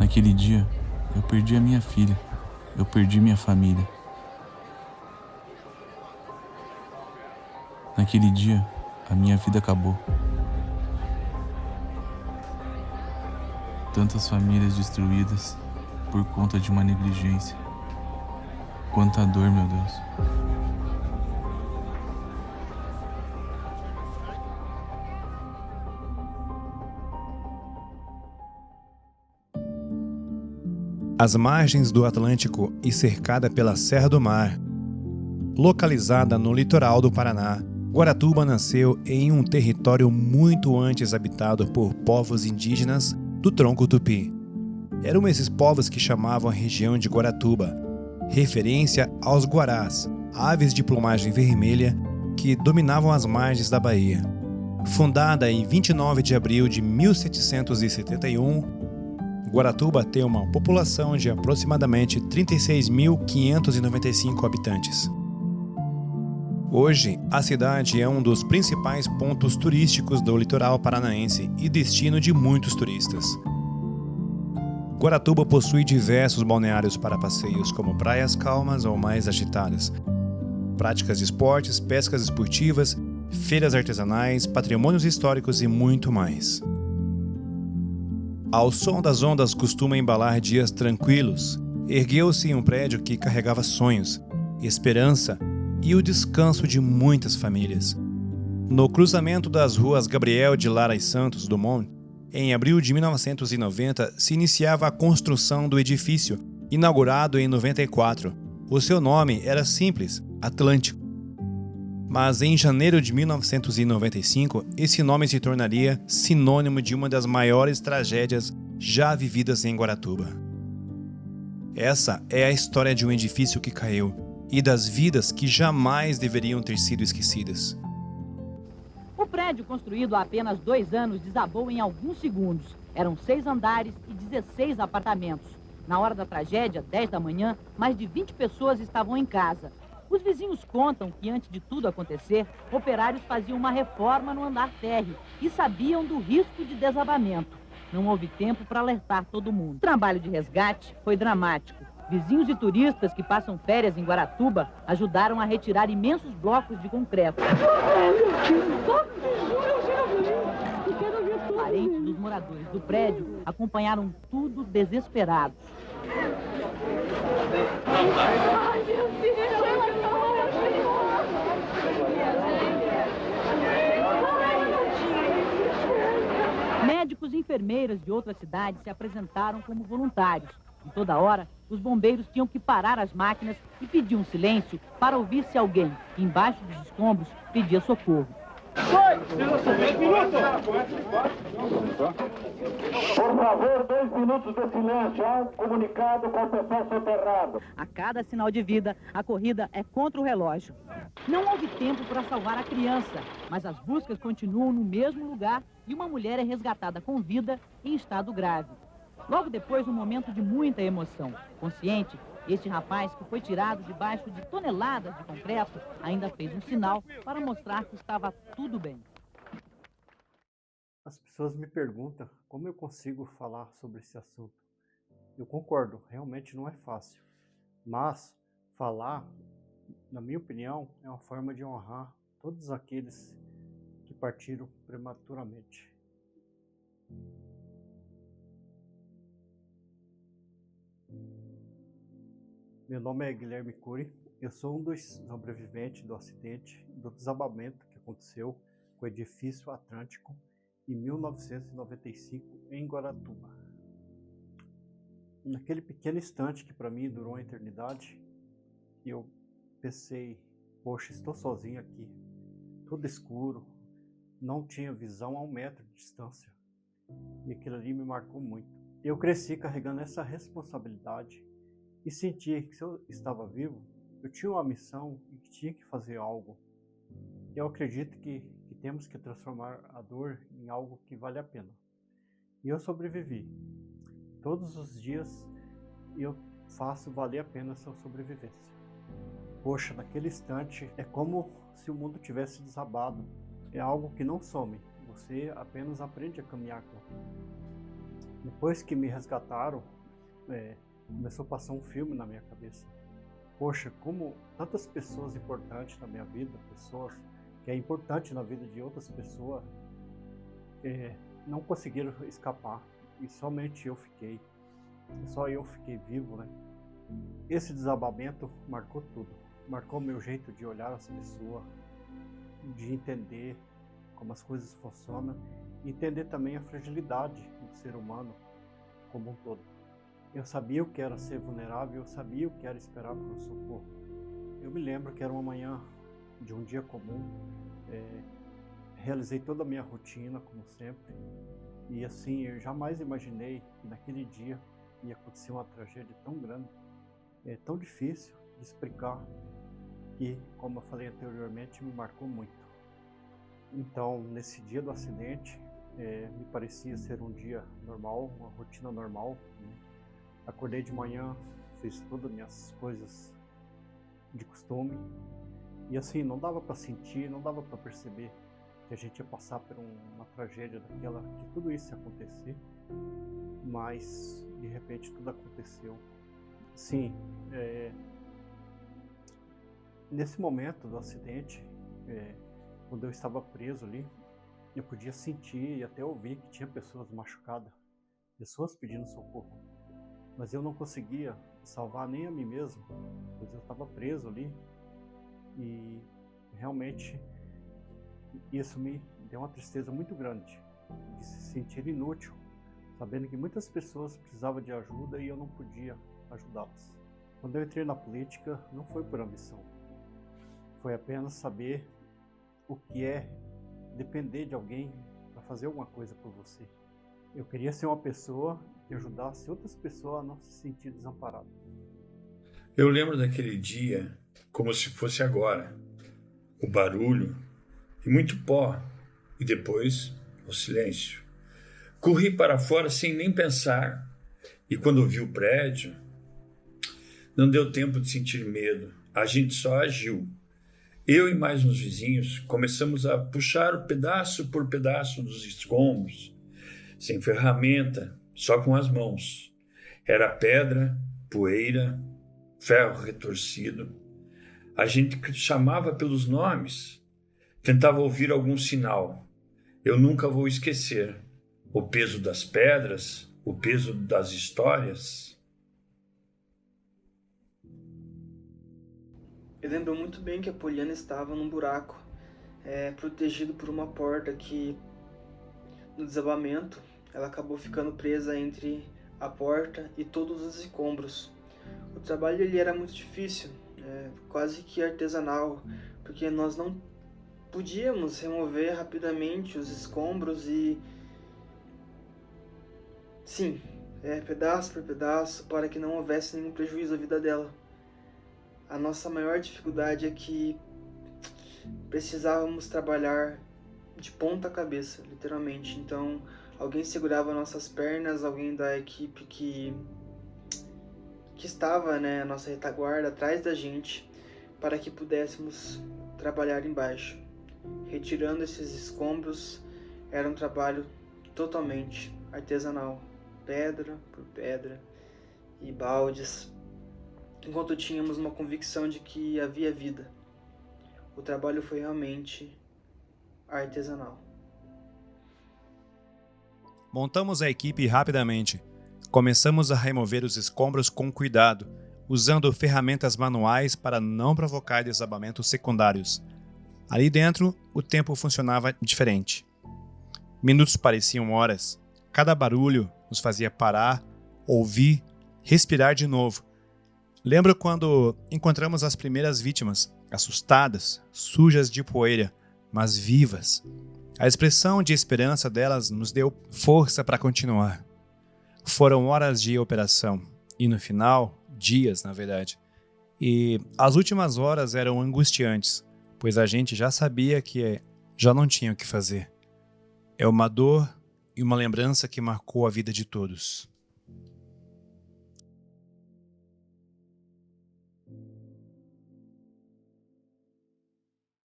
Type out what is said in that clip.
Naquele dia, eu perdi a minha filha. Eu perdi minha família. Naquele dia, a minha vida acabou. Tantas famílias destruídas por conta de uma negligência. Quanta dor, meu Deus. Às margens do Atlântico e cercada pela Serra do Mar, localizada no litoral do Paraná, Guaratuba nasceu em um território muito antes habitado por povos indígenas do tronco tupi. Eram esses povos que chamavam a região de Guaratuba, referência aos guarás, aves de plumagem vermelha que dominavam as margens da Bahia. Fundada em 29 de abril de 1771, Guaratuba tem uma população de aproximadamente 36.595 habitantes. Hoje, a cidade é um dos principais pontos turísticos do litoral paranaense e destino de muitos turistas. Guaratuba possui diversos balneários para passeios, como praias calmas ou mais agitadas, práticas de esportes, pescas esportivas, feiras artesanais, patrimônios históricos e muito mais. Ao som das ondas costuma embalar dias tranquilos, ergueu-se um prédio que carregava sonhos, esperança e o descanso de muitas famílias. No cruzamento das ruas Gabriel de Lara e Santos Dumont, em abril de 1990, se iniciava a construção do edifício, inaugurado em 94. O seu nome era simples, Atlântico. Mas em janeiro de 1995, esse nome se tornaria sinônimo de uma das maiores tragédias já vividas em Guaratuba. Essa é a história de um edifício que caiu e das vidas que jamais deveriam ter sido esquecidas. O prédio, construído há apenas 2 anos, desabou em alguns segundos. Eram 6 andares e 16 apartamentos. Na hora da tragédia, 10 da manhã, mais de 20 pessoas estavam em casa. Os vizinhos contam que, antes de tudo acontecer, operários faziam uma reforma no andar térreo e sabiam do risco de desabamento. Não houve tempo para alertar todo mundo. O trabalho de resgate foi dramático. Vizinhos e turistas que passam férias em Guaratuba ajudaram a retirar imensos blocos de concreto. Parentes dos moradores do prédio acompanharam tudo desesperados. Ai, meu Deus! Médicos e enfermeiras de outras cidades se apresentaram como voluntários. Em toda hora, os bombeiros tinham que parar as máquinas e pedir um silêncio para ouvir se alguém, embaixo dos escombros, pedia socorro. Por favor, 2 minutos de silêncio. Há um comunicado com o pessoal soterrado. A cada sinal de vida, a corrida é contra o relógio. Não houve tempo para salvar a criança, mas as buscas continuam no mesmo lugar e uma mulher é resgatada com vida em estado grave. Logo depois, um momento de muita emoção. Consciente, este rapaz, que foi tirado debaixo de toneladas de concreto, ainda fez um sinal para mostrar que estava tudo bem. As pessoas me perguntam como eu consigo falar sobre esse assunto. Eu concordo, realmente não é fácil. Mas falar, na minha opinião, é uma forma de honrar todos aqueles que partiram prematuramente. Meu nome é Guilherme Cury, eu sou um dos sobreviventes do acidente, do desabamento que aconteceu com o edifício Atlântico em 1995 em Guaratuba. Naquele pequeno instante que para mim durou uma eternidade, eu pensei, poxa, estou sozinho aqui, tudo escuro, não tinha visão a 1 metro de distância, e aquilo ali me marcou muito. Eu cresci carregando essa responsabilidade e senti que se eu estava vivo, eu tinha uma missão e que tinha que fazer algo. Eu acredito que temos que transformar a dor em algo que vale a pena. E eu sobrevivi. Todos os dias eu faço valer a pena essa sobrevivência. Poxa, naquele instante é como se o mundo tivesse desabado. É algo que não some, você apenas aprende a caminhar com aquilo. Depois que me resgataram, começou a passar um filme na minha cabeça. Poxa, como tantas pessoas importantes na minha vida, pessoas que é importante na vida de outras pessoas, não conseguiram escapar e somente eu fiquei. Só eu fiquei vivo, né? Esse desabamento marcou tudo. Marcou meu jeito de olhar as pessoas, de entender como as coisas funcionam, e entender também a fragilidade do ser humano como um todo. Eu sabia o que era ser vulnerável, eu sabia o que era esperar por um socorro. Eu me lembro que era uma manhã de um dia comum, realizei toda a minha rotina, como sempre, e assim, eu jamais imaginei que naquele dia ia acontecer uma tragédia tão grande, tão difícil de explicar, que, como eu falei anteriormente, me marcou muito. Então, nesse dia do acidente, me parecia ser um dia normal, uma rotina normal, né? Acordei de manhã, fiz todas as minhas coisas de costume, e assim, não dava para sentir, não dava para perceber que a gente ia passar por uma tragédia daquela, que tudo isso ia acontecer, mas de repente tudo aconteceu. Sim, nesse momento do acidente, quando eu estava preso ali, eu podia sentir e até ouvir que tinha pessoas machucadas, pessoas pedindo socorro, mas eu não conseguia salvar nem a mim mesmo, pois eu estava preso ali, e realmente isso me deu uma tristeza muito grande, de se sentir inútil, sabendo que muitas pessoas precisavam de ajuda e eu não podia ajudá-las. Quando eu entrei na política, não foi por ambição, foi apenas saber o que é depender de alguém para fazer alguma coisa por você. Eu queria ser uma pessoa que ajudasse outras pessoas a não se sentir desamparadas. Eu lembro daquele dia como se fosse agora. O barulho e muito pó, e depois o silêncio. Corri para fora sem nem pensar, e quando vi o prédio, não deu tempo de sentir medo. A gente só agiu. Eu e mais uns vizinhos começamos a puxar pedaço por pedaço dos escombros, sem ferramenta, só com as mãos. Era pedra, poeira, ferro retorcido. A gente chamava pelos nomes, tentava ouvir algum sinal. Eu nunca vou esquecer o peso das pedras, o peso das histórias. Eu lembro muito bem que a Poliana estava num buraco, protegido por uma porta que, no desabamento, ela acabou ficando presa entre a porta e todos os escombros. O trabalho ele era muito difícil, quase que artesanal, porque nós não podíamos remover rapidamente os escombros e, sim, pedaço por pedaço, para que não houvesse nenhum prejuízo à vida dela. A nossa maior dificuldade é que precisávamos trabalhar de ponta cabeça, literalmente. Então, alguém segurava nossas pernas, alguém da equipe que estava, a nossa retaguarda atrás da gente, para que pudéssemos trabalhar embaixo. Retirando esses escombros era um trabalho totalmente artesanal, pedra por pedra e baldes, enquanto tínhamos uma convicção de que havia vida. O trabalho foi realmente artesanal. Montamos a equipe rapidamente. Começamos a remover os escombros com cuidado, usando ferramentas manuais para não provocar desabamentos secundários. Ali dentro, o tempo funcionava diferente. Minutos pareciam horas. Cada barulho nos fazia parar, ouvir, respirar de novo. Lembro quando encontramos as primeiras vítimas, assustadas, sujas de poeira, mas vivas. A expressão de esperança delas nos deu força para continuar. Foram horas de operação, e no final, dias, na verdade. E as últimas horas eram angustiantes, pois a gente já sabia que já não tinha o que fazer. É uma dor e uma lembrança que marcou a vida de todos.